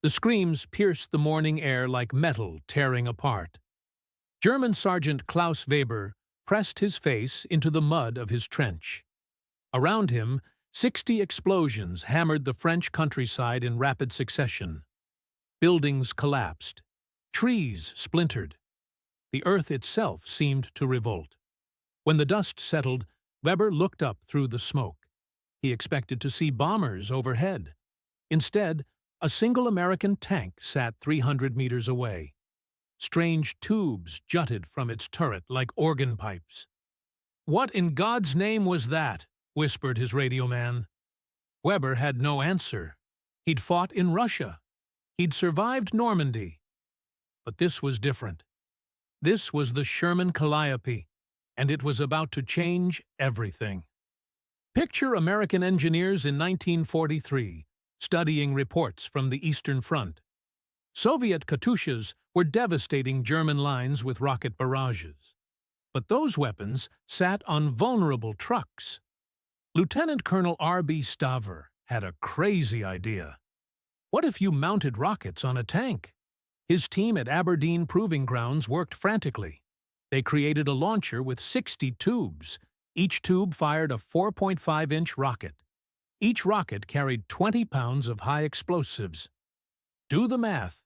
The screams pierced the morning air like metal tearing apart. German Sergeant Klaus Weber pressed his face into the mud of his trench. Around him, 60 explosions hammered the French countryside in rapid succession. Buildings collapsed. Trees splintered. The earth itself seemed to revolt. When the dust settled, Weber looked up through the smoke. He expected to see bombers overhead. Instead, a single American tank sat 300 meters away. Strange tubes jutted from its turret like organ pipes. "What in God's name was that?" whispered his radio man. Weber had no answer. He'd fought in Russia. He'd survived Normandy. But this was different. This was the Sherman Calliope, and it was about to change everything. Picture American engineers in 1943, studying reports from the Eastern Front. Soviet Katyushas were devastating German lines with rocket barrages. But those weapons sat on vulnerable trucks. Lieutenant Colonel R.B. Staver had a crazy idea. What if you mounted rockets on a tank? His team at Aberdeen Proving Grounds worked frantically. They created a launcher with 60 tubes. Each tube fired a 4.5-inch rocket. Each rocket carried 20 pounds of high explosives. Do the math.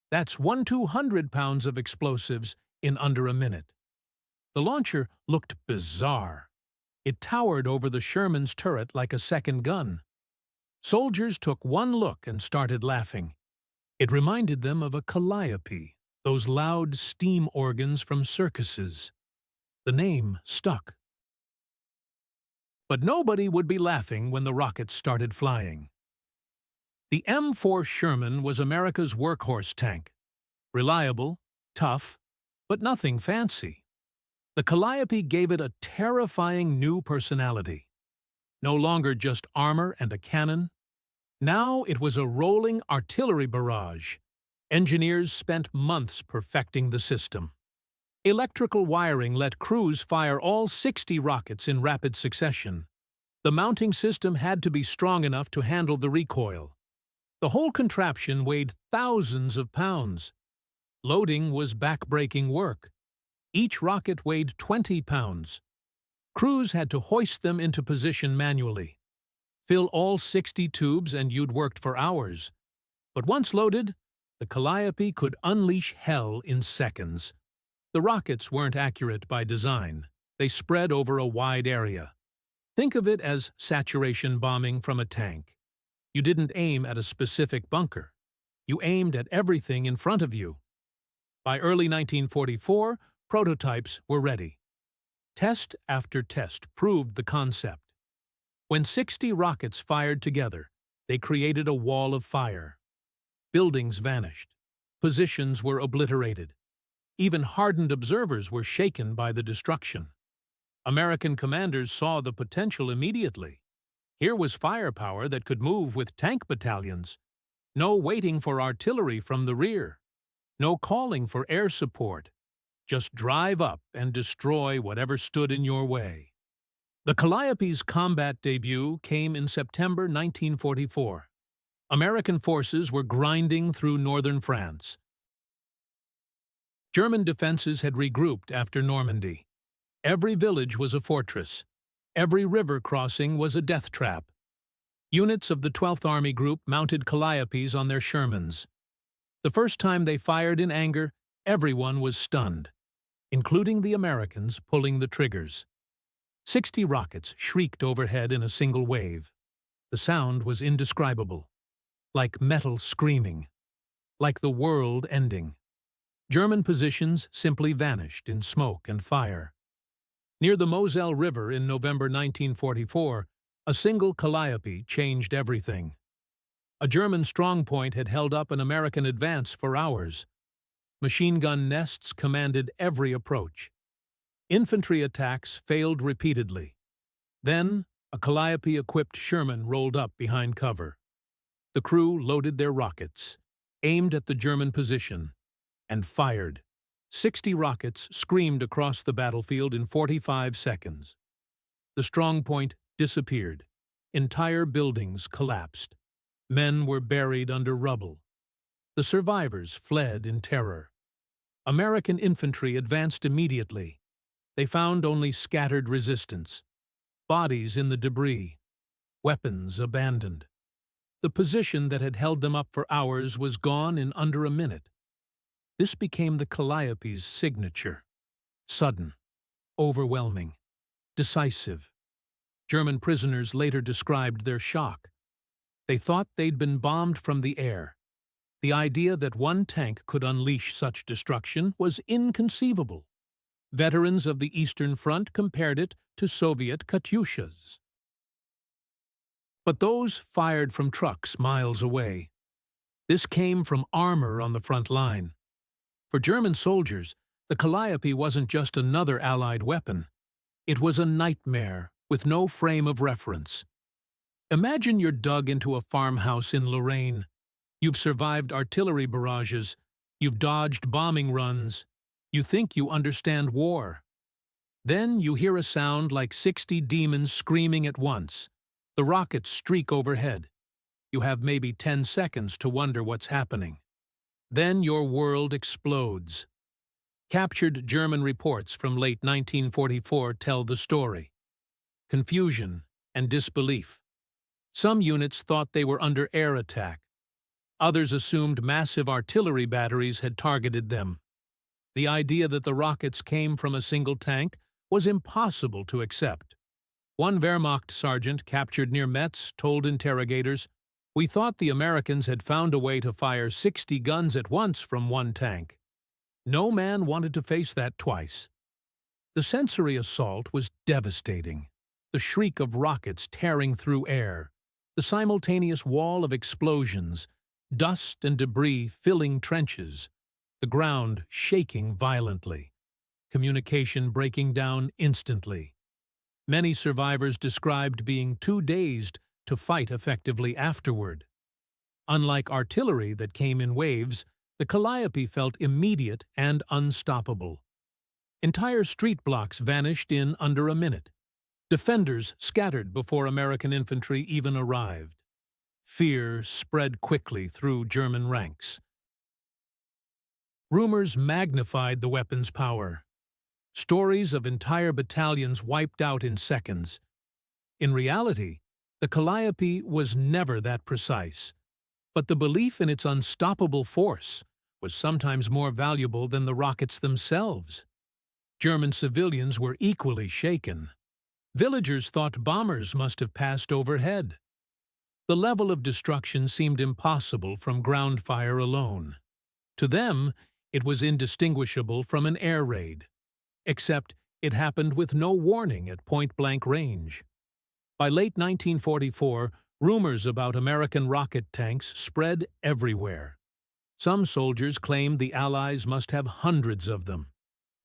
That's 200 pounds of explosives in under a minute. The launcher looked bizarre. It towered over the Sherman's turret like a second gun. Soldiers took one look and started laughing. It reminded them of a calliope, those loud steam organs from circuses. The name stuck. But nobody would be laughing when the rockets started flying. The M4 Sherman was America's workhorse tank. Reliable, tough, but nothing fancy. The Calliope gave it a terrifying new personality. No longer just armor and a cannon. Now it was a rolling artillery barrage. Engineers spent months perfecting the system. Electrical wiring let crews fire all 60 rockets in rapid succession. The mounting system had to be strong enough to handle the recoil. The whole contraption weighed thousands of pounds. Loading was back-breaking work. Each rocket weighed 20 pounds. Crews had to hoist them into position manually. Fill all 60 tubes and you'd worked for hours. But once loaded, the Calliope could unleash hell in seconds. The rockets weren't accurate by design. They spread over a wide area. Think of it as saturation bombing from a tank. You didn't aim at a specific bunker. You aimed at everything in front of you. By early 1944, prototypes were ready. Test after test proved the concept. When 60 rockets fired together, they created a wall of fire. Buildings vanished. Positions were obliterated. Even hardened observers were shaken by the destruction. American commanders saw the potential immediately. Here was firepower that could move with tank battalions. No waiting for artillery from the rear. No calling for air support. Just drive up and destroy whatever stood in your way. The Calliope's combat debut came in September 1944. American forces were grinding through northern France. German defenses had regrouped after Normandy. Every village was a fortress. Every river crossing was a death trap. Units of the 12th Army Group mounted Calliopes on their Shermans. The first time they fired in anger, everyone was stunned, including the Americans pulling the triggers. 60 rockets shrieked overhead in a single wave. The sound was indescribable, like metal screaming, like the world ending. German positions simply vanished in smoke and fire. Near the Moselle River in November 1944, a single Calliope changed everything. A German strongpoint had held up an American advance for hours. Machine gun nests commanded every approach. Infantry attacks failed repeatedly. Then, a Calliope-equipped Sherman rolled up behind cover. The crew loaded their rockets, aimed at the German position, and fired. 60 rockets screamed across the battlefield in 45 seconds. The strongpoint disappeared. Entire buildings collapsed. Men were buried under rubble. The survivors fled in terror. American infantry advanced immediately. They found only scattered resistance, bodies in the debris, weapons abandoned. The position that had held them up for hours was gone in under a minute. This became the Calliope's signature. Sudden, overwhelming, decisive. German prisoners later described their shock. They thought they'd been bombed from the air. The idea that one tank could unleash such destruction was inconceivable. Veterans of the Eastern Front compared it to Soviet Katyushas. But those fired from trucks miles away. This came from armor on the front line. For German soldiers, the Calliope wasn't just another Allied weapon. It was a nightmare with no frame of reference. Imagine you're dug into a farmhouse in Lorraine. You've survived artillery barrages. You've dodged bombing runs. You think you understand war. Then you hear a sound like 60 demons screaming at once. The rockets streak overhead. You have maybe 10 seconds to wonder what's happening. Then your world explodes. Captured German reports from late 1944 tell the story. Confusion and disbelief. Some units thought they were under air attack. Others assumed massive artillery batteries had targeted them. The idea that the rockets came from a single tank was impossible to accept. One Wehrmacht sergeant captured near Metz told interrogators, "We thought the Americans had found a way to fire 60 guns at once from one tank." No man wanted to face that twice. The sensory assault was devastating. The shriek of rockets tearing through air, the simultaneous wall of explosions, dust and debris filling trenches, the ground shaking violently, communication breaking down instantly. Many survivors described being too dazed to fight effectively afterward. Unlike artillery that came in waves, the Calliope felt immediate and unstoppable. Entire street blocks vanished in under a minute. Defenders scattered before American infantry even arrived. Fear spread quickly through German ranks. Rumors magnified the weapon's power. Stories of entire battalions wiped out in seconds. In reality, the Calliope was never that precise, but the belief in its unstoppable force was sometimes more valuable than the rockets themselves. German civilians were equally shaken. Villagers thought bombers must have passed overhead. The level of destruction seemed impossible from ground fire alone. To them, it was indistinguishable from an air raid. Except it happened with no warning at point-blank range. By late 1944, rumors about American rocket tanks spread everywhere. Some soldiers claimed the Allies must have hundreds of them.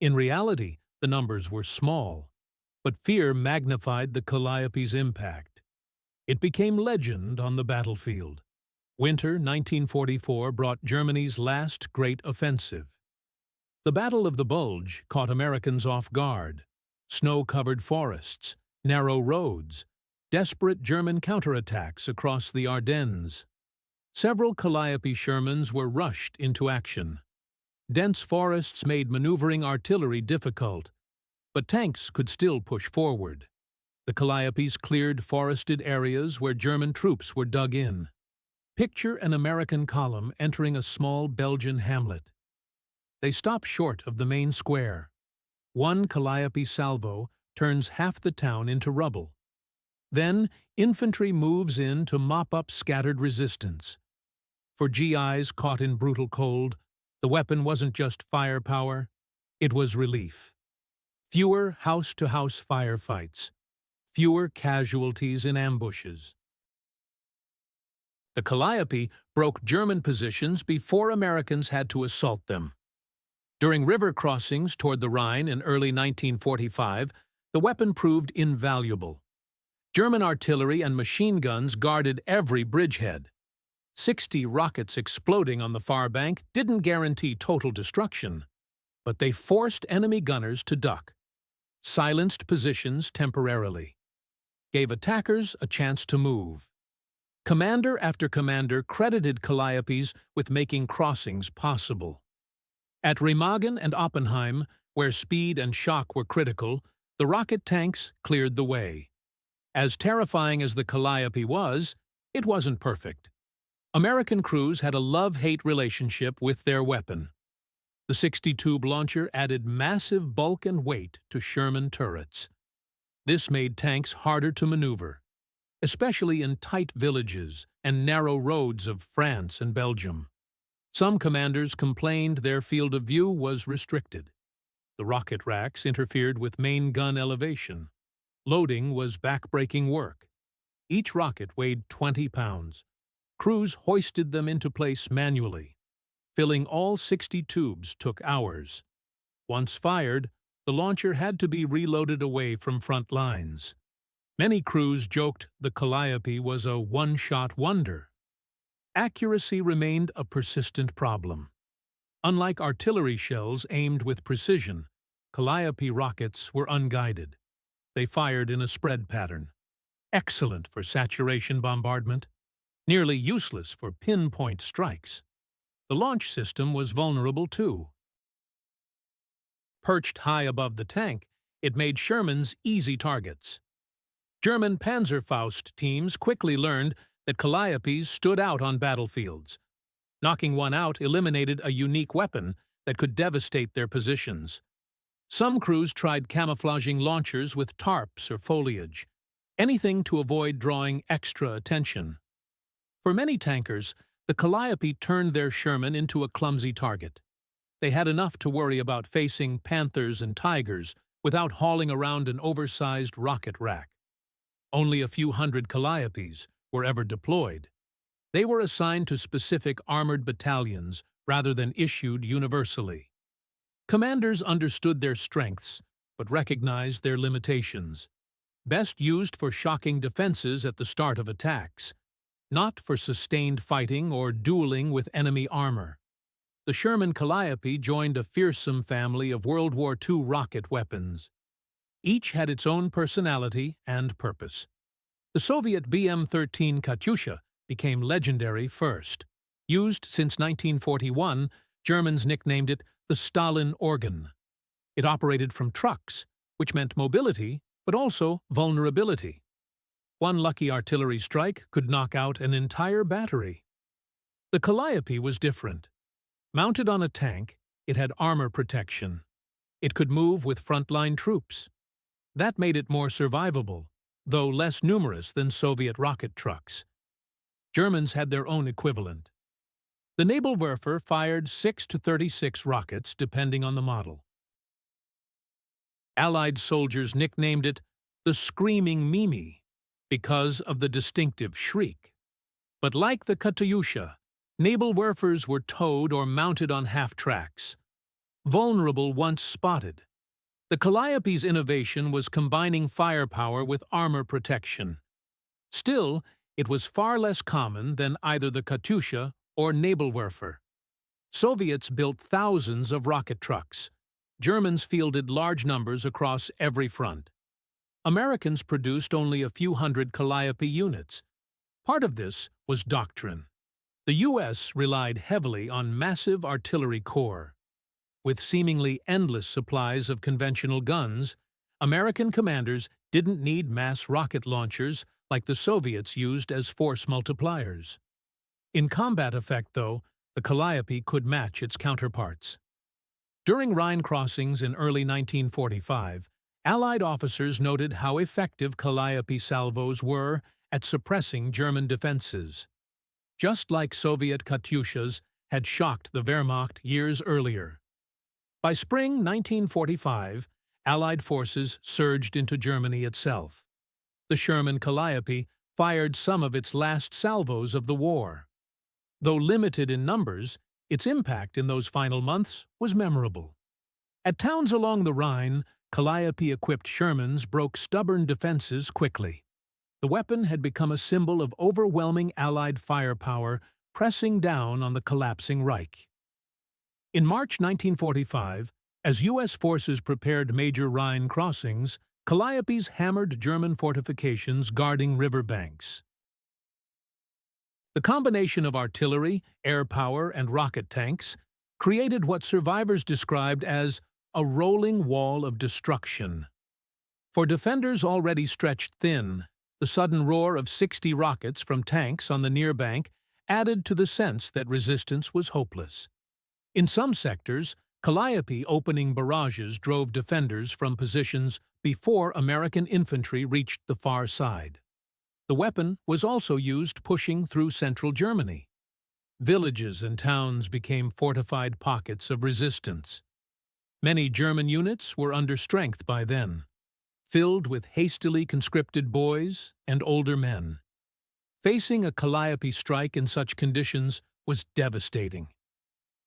In reality, the numbers were small, but fear magnified the Calliope's impact. It became legend on the battlefield. Winter 1944 brought Germany's last great offensive. The Battle of the Bulge caught Americans off guard. Snow-covered forests, narrow roads, desperate German counterattacks across the Ardennes. Several Calliope Shermans were rushed into action. Dense forests made maneuvering artillery difficult, but tanks could still push forward. The Calliopes cleared forested areas where German troops were dug in. Picture an American column entering a small Belgian hamlet. They stop short of the main square. One Calliope salvo turns half the town into rubble. Then, infantry moves in to mop up scattered resistance. For GIs caught in brutal cold, the weapon wasn't just firepower, it was relief. Fewer house-to-house firefights, fewer casualties in ambushes. The Calliope broke German positions before Americans had to assault them. During river crossings toward the Rhine in early 1945, the weapon proved invaluable. German artillery and machine guns guarded every bridgehead. 60 rockets exploding on the far bank didn't guarantee total destruction, but they forced enemy gunners to duck, silenced positions temporarily, gave attackers a chance to move. Commander after commander credited Calliopes with making crossings possible. At Remagen and Oppenheim, where speed and shock were critical, the rocket tanks cleared the way. As terrifying as the Calliope was, it wasn't perfect. American crews had a love-hate relationship with their weapon. The 60-tube launcher added massive bulk and weight to Sherman turrets. This made tanks harder to maneuver, especially in tight villages and narrow roads of France and Belgium. Some commanders complained their field of view was restricted. The rocket racks interfered with main gun elevation. Loading was back-breaking work. Each rocket weighed 20 pounds. Crews hoisted them into place manually. Filling all 60 tubes took hours. Once fired, the launcher had to be reloaded away from front lines. Many crews joked the Calliope was a one-shot wonder. Accuracy remained a persistent problem. Unlike artillery shells aimed with precision, Calliope rockets were unguided. They fired in a spread pattern. Excellent for saturation bombardment, nearly useless for pinpoint strikes. The launch system was vulnerable too. Perched high above the tank, it made Sherman's easy targets. German Panzerfaust teams quickly learned that Calliopes stood out on battlefields. Knocking one out eliminated a unique weapon that could devastate their positions. Some crews tried camouflaging launchers with tarps or foliage, anything to avoid drawing extra attention. For many tankers, the Calliope turned their Sherman into a clumsy target. They had enough to worry about facing Panthers and Tigers without hauling around an oversized rocket rack. Only a few hundred Calliopes were ever deployed. They were assigned to specific armored battalions rather than issued universally. Commanders understood their strengths, but recognized their limitations. Best used for shocking defenses at the start of attacks, not for sustained fighting or dueling with enemy armor. The Sherman Calliope joined a fearsome family of World War II rocket weapons. Each had its own personality and purpose. The Soviet BM-13 Katyusha became legendary first. Used since 1941, Germans nicknamed it the Stalin organ. It operated from trucks, which meant mobility, but also vulnerability. One lucky artillery strike could knock out an entire battery. The Calliope was different. Mounted on a tank, it had armor protection. It could move with frontline troops. That made it more survivable, though less numerous than Soviet rocket trucks. Germans had their own equivalent. The Nebelwerfer fired 6 to 36 rockets, depending on the model. Allied soldiers nicknamed it the Screaming Mimi because of the distinctive shriek. But like the Katyusha, Nebelwerfers were towed or mounted on half-tracks. Vulnerable once spotted. The Calliope's innovation was combining firepower with armor protection. Still, it was far less common than either the Katyusha or Nebelwerfer. Soviets built thousands of rocket trucks. Germans fielded large numbers across every front. Americans produced only a few hundred Calliope units. Part of this was doctrine. The U.S. relied heavily on massive artillery corps. With seemingly endless supplies of conventional guns, American commanders didn't need mass rocket launchers like the Soviets used as force multipliers. In combat effect, though, the Calliope could match its counterparts. During Rhine crossings in early 1945, Allied officers noted how effective Calliope salvos were at suppressing German defenses. Just like Soviet Katyushas had shocked the Wehrmacht years earlier. By spring 1945, Allied forces surged into Germany itself. The Sherman Calliope fired some of its last salvos of the war. Though limited in numbers, its impact in those final months was memorable. At towns along the Rhine, Calliope-equipped Shermans broke stubborn defenses quickly. The weapon had become a symbol of overwhelming Allied firepower pressing down on the collapsing Reich. In March 1945, as U.S. forces prepared major Rhine crossings, Calliopes hammered German fortifications guarding riverbanks. The combination of artillery, air power, and rocket tanks created what survivors described as a rolling wall of destruction. For defenders already stretched thin, the sudden roar of 60 rockets from tanks on the near bank added to the sense that resistance was hopeless. In some sectors, Calliope opening barrages drove defenders from positions before American infantry reached the far side. The weapon was also used pushing through central Germany. Villages and towns became fortified pockets of resistance. Many German units were under strength by then, filled with hastily conscripted boys and older men. Facing a Calliope strike in such conditions was devastating.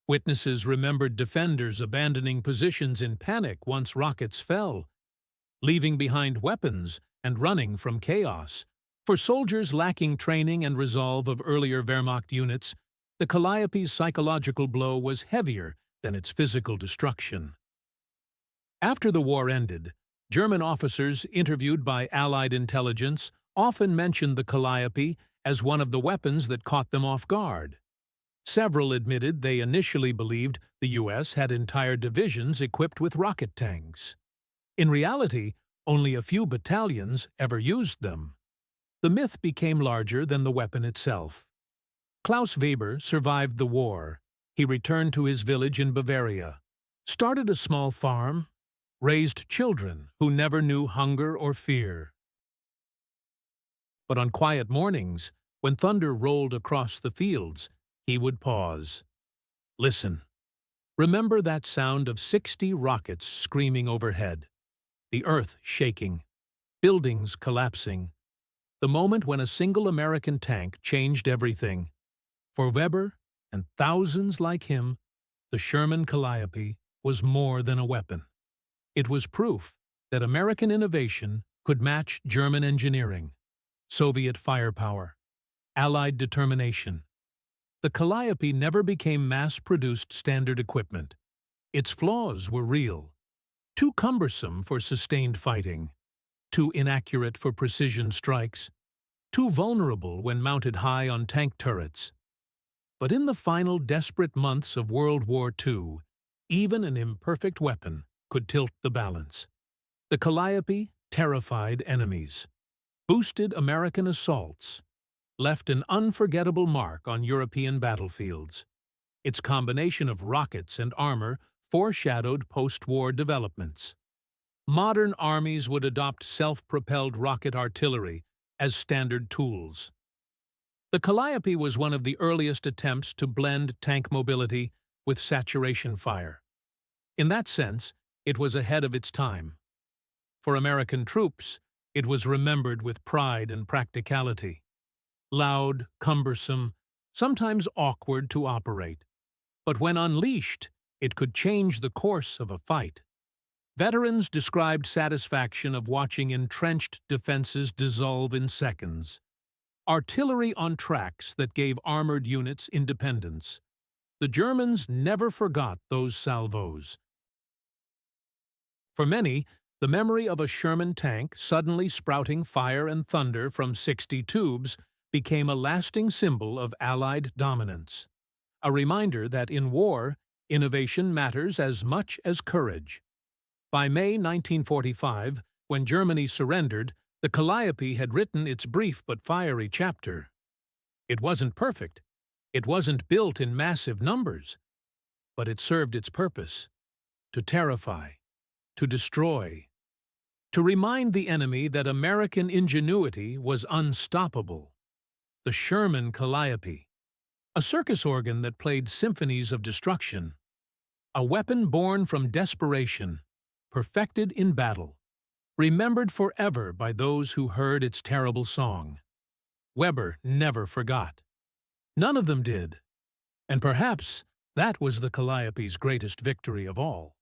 Witnesses remembered defenders abandoning positions in panic once rockets fell, leaving behind weapons and running from chaos. For soldiers lacking training and resolve of earlier Wehrmacht units, the Calliope's psychological blow was heavier than its physical destruction. After the war ended, German officers interviewed by Allied intelligence often mentioned the Calliope as one of the weapons that caught them off guard. Several admitted they initially believed the U.S. had entire divisions equipped with rocket tanks. In reality, only a few battalions ever used them. The myth became larger than the weapon itself. Klaus Weber survived the war. He returned to his village in Bavaria, started a small farm, raised children who never knew hunger or fear. But on quiet mornings, when thunder rolled across the fields, he would pause. Listen. Remember that sound of 60 rockets screaming overhead, the earth shaking, buildings collapsing, the moment when a single American tank changed everything. For Weber and thousands like him, the Sherman Calliope was more than a weapon. It was proof that American innovation could match German engineering, Soviet firepower, Allied determination. The Calliope never became mass-produced standard equipment. Its flaws were real. Too cumbersome for sustained fighting, too inaccurate for precision strikes, too vulnerable when mounted high on tank turrets. But in the final desperate months of World War II, even an imperfect weapon could tilt the balance. The Calliope terrified enemies, boosted American assaults, left an unforgettable mark on European battlefields. Its combination of rockets and armor foreshadowed post-war developments. Modern armies would adopt self-propelled rocket artillery as standard tools. The Calliope was one of the earliest attempts to blend tank mobility with saturation fire. In that sense, it was ahead of its time. For American troops, it was remembered with pride and practicality. Loud, cumbersome, sometimes awkward to operate. But when unleashed, it could change the course of a fight. Veterans described satisfaction of watching entrenched defenses dissolve in seconds. Artillery on tracks that gave armored units independence. The Germans never forgot those salvos. For many, the memory of a Sherman tank suddenly sprouting fire and thunder from 60 tubes became a lasting symbol of Allied dominance. A reminder that in war, innovation matters as much as courage. By May 1945, when Germany surrendered, the Calliope had written its brief but fiery chapter. It wasn't perfect. It wasn't built in massive numbers. But it served its purpose: to terrify, to destroy, to remind the enemy that American ingenuity was unstoppable. The Sherman Calliope, a circus organ that played symphonies of destruction, a weapon born from desperation, perfected in battle, remembered forever by those who heard its terrible song. Weber never forgot. None of them did. And perhaps that was the Calliope's greatest victory of all.